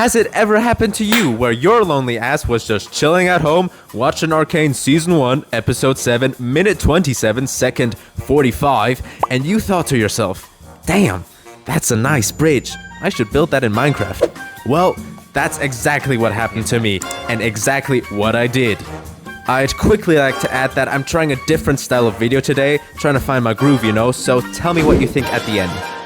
Has it ever happened to you where your lonely ass was just chilling at home, watching Arcane Season 1, Episode 7, Minute 27, Second 45, and you thought to yourself, damn, that's a nice bridge. I should build that in Minecraft. Well, that's exactly what happened to me, and exactly what I did. I'd quickly like to add that I'm trying a different style of video today, trying to find my groove, you know, so tell me what you think at the end.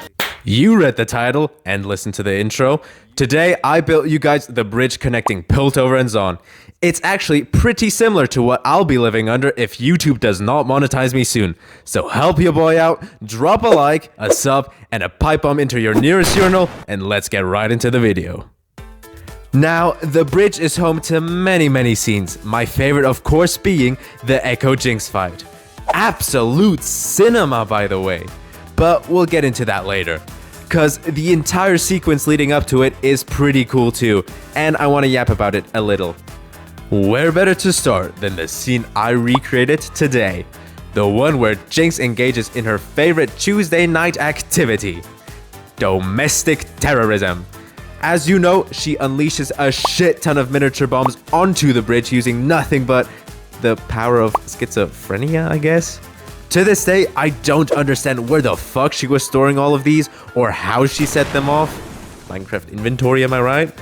You read the title and listened to the intro. Today, I built you guys the bridge connecting Piltover and Zon. It's actually pretty similar to what I'll be living under if YouTube does not monetize me soon. So help your boy out, drop a like, a sub, and a pipe bomb into your nearest urinal, and let's get right into the video. Now, the bridge is home to many scenes, my favorite of course being the Echo Jinx fight. Absolute cinema, by the way. But we'll get into that later, cause the entire sequence leading up to it is pretty cool too, and I want to yap about it a little. Where better to start than the scene I recreated today? The one where Jinx engages in her favorite Tuesday night activity, domestic terrorism. As you know, she unleashes a shit ton of miniature bombs onto the bridge using nothing but the power of schizophrenia, I guess? To this day, I don't understand where the fuck she was storing all of these or how she set them off. Minecraft inventory, am I right?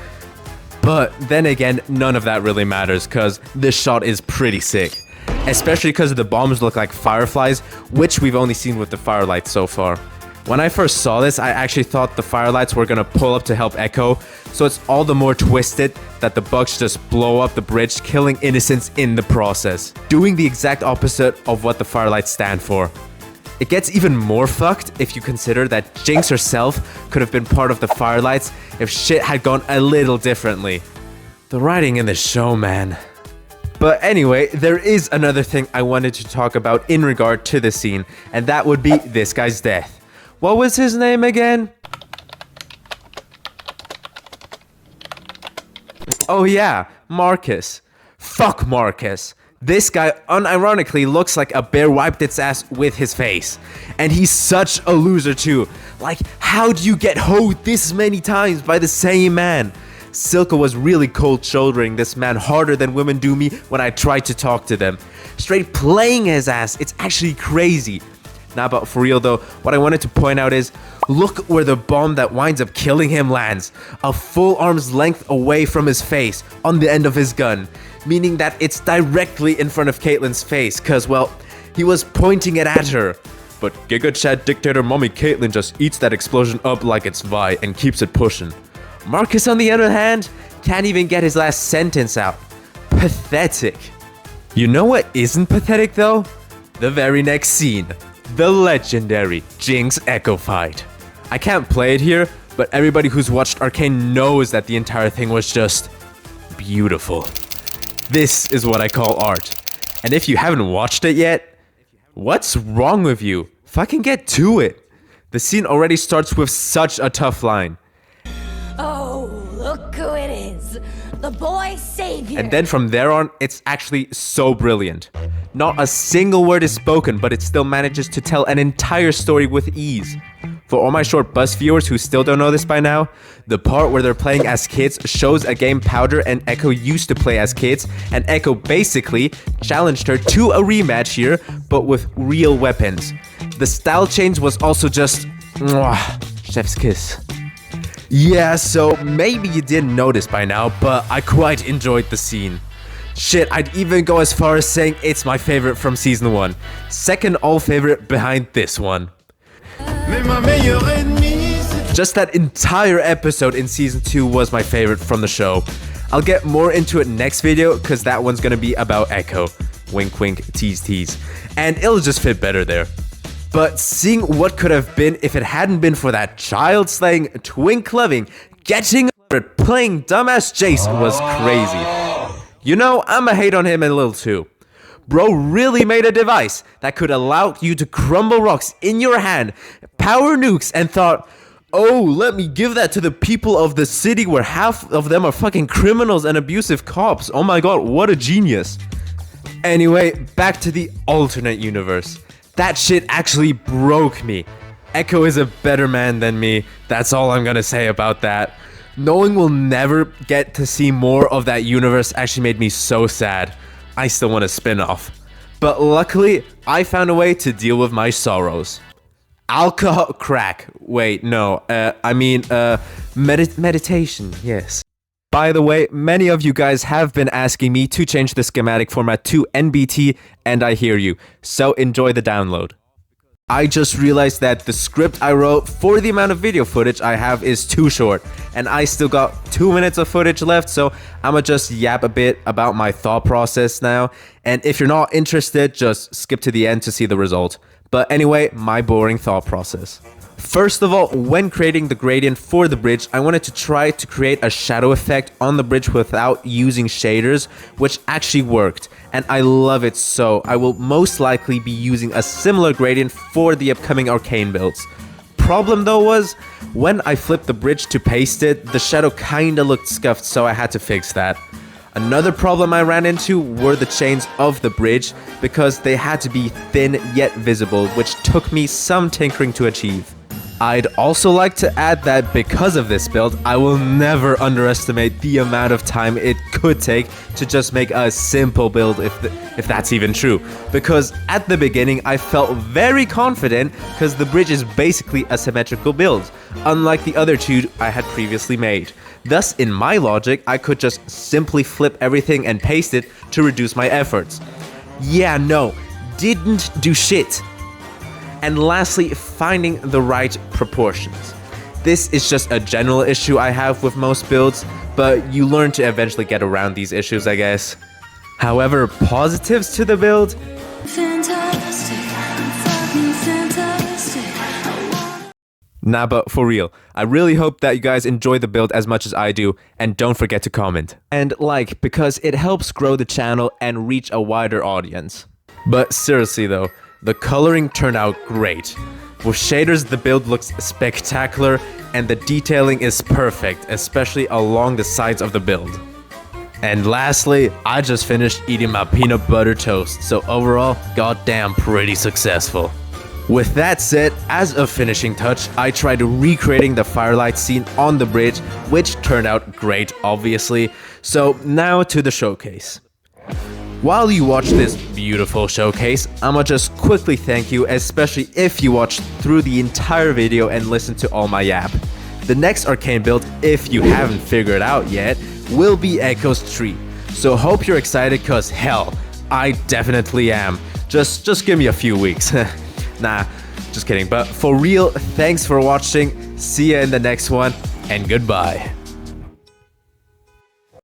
But then again, none of that really matters because this shot is pretty sick. Especially because the bombs look like fireflies, which we've only seen with the Firelights so far. When I first saw this, I actually thought the Firelights were gonna pull up to help Echo, so it's all the more twisted that the bugs just blow up the bridge, killing innocents in the process, doing the exact opposite of what the Firelights stand for. It gets even more fucked if you consider that Jinx herself could have been part of the Firelights if shit had gone a little differently. The writing in the show, man. But anyway, there is another thing I wanted to talk about in regard to the scene, and that would be this guy's death. What was his name again? Oh yeah, Marcus. Fuck Marcus. This guy unironically looks like a bear wiped its ass with his face. And he's such a loser too. Like, how do you get hoed this many times by the same man? Silka was really cold shouldering this man harder than women do me when I tried to talk to them. Straight playing his ass, it's actually crazy. Nah, but for real though, what I wanted to point out is, look where the bomb that winds up killing him lands. A full arm's length away from his face, on the end of his gun. Meaning that it's directly in front of Caitlyn's face, cause well, he was pointing it at her. But Giga Chad dictator mommy Caitlyn just eats that explosion up like it's Vi and keeps it pushing. Marcus on the other hand, can't even get his last sentence out. Pathetic. You know what isn't pathetic though? The very next scene. The legendary Jinx Echo fight. I can't play it here, but everybody who's watched Arcane knows that the entire thing was just beautiful. This is what I call art. And if you haven't watched it yet, what's wrong with you? Fucking get to it. The scene already starts with such a tough line. Oh, look who it is. The boy savior. And then from there on, it's actually so brilliant. Not a single word is spoken, but it still manages to tell an entire story with ease. For all my short bus viewers who still don't know this by now, the part where they're playing as kids shows a game Powder and Echo used to play as kids, and Echo basically challenged her to a rematch here, but with real weapons. The style change was also just mwah, chef's kiss. Yeah, so maybe you didn't notice by now, but I quite enjoyed the scene. Shit, I'd even go as far as saying it's my favorite from season 1. Second all favorite behind this one. Just that entire episode in season 2 was my favorite from the show. I'll get more into it next video cause that one's gonna be about Echo. Wink wink, tease tease. And it'll just fit better there. But seeing what could have been if it hadn't been for that child slaying, twink loving, getting playing dumbass Jace was crazy. You know, I'ma hate on him a little too. Bro really made a device that could allow you to crumble rocks in your hand, power nukes, and thought, oh, let me give that to the people of the city where half of them are fucking criminals and abusive cops. Oh my god, what a genius. Anyway, back to the alternate universe. That shit actually broke me. Echo is a better man than me. That's all I'm gonna say about that. Knowing we'll never get to see more of that universe actually made me so sad. I still want a spin-off. But luckily, I found a way to deal with my sorrows. Alcohol crack. Wait, no. Meditation, yes. By the way, many of you guys have been asking me to change the schematic format to NBT, and I hear you. So enjoy the download. I just realized that the script I wrote for the amount of video footage I have is too short, and I still got 2 minutes of footage left, so I'ma just yap a bit about my thought process now, and if you're not interested, just skip to the end to see the result. But anyway, my boring thought process. First of all, when creating the gradient for the bridge, I wanted to try to create a shadow effect on the bridge without using shaders, which actually worked, and I love it, so I will most likely be using a similar gradient for the upcoming Arcane builds. Problem though was, when I flipped the bridge to paste it, the shadow kinda looked scuffed, so I had to fix that. Another problem I ran into were the chains of the bridge, because they had to be thin yet visible, which took me some tinkering to achieve. I'd also like to add that because of this build, I will never underestimate the amount of time it could take to just make a simple build, if that's even true. Because at the beginning, I felt very confident because the bridge is basically a symmetrical build, unlike the other two I had previously made. Thus, in my logic, I could just simply flip everything and paste it to reduce my efforts. Yeah, no, didn't do shit. And lastly, finding the right proportions. This is just a general issue I have with most builds, but you learn to eventually get around these issues, I guess. However, positives to the build. Nah, but for real, I really hope that you guys enjoy the build as much as I do, and don't forget to comment. And like, because it helps grow the channel and reach a wider audience. But seriously though, the coloring turned out great. With shaders, the build looks spectacular, and the detailing is perfect, especially along the sides of the build. And lastly, I just finished eating my peanut butter toast, so overall, goddamn pretty successful. With that said, as a finishing touch, I tried recreating the Firelights scene on the bridge, which turned out great, obviously. So now to the showcase. While you watch this beautiful showcase, I'ma just quickly thank you, especially if you watched through the entire video and listened to all my yap. The next Arcane build, if you haven't figured out yet, will be Echo's Tree. So hope you're excited, cause hell, I definitely am. Just give me a few weeks. Nah, just kidding. But for real, thanks for watching, see ya in the next one, and goodbye.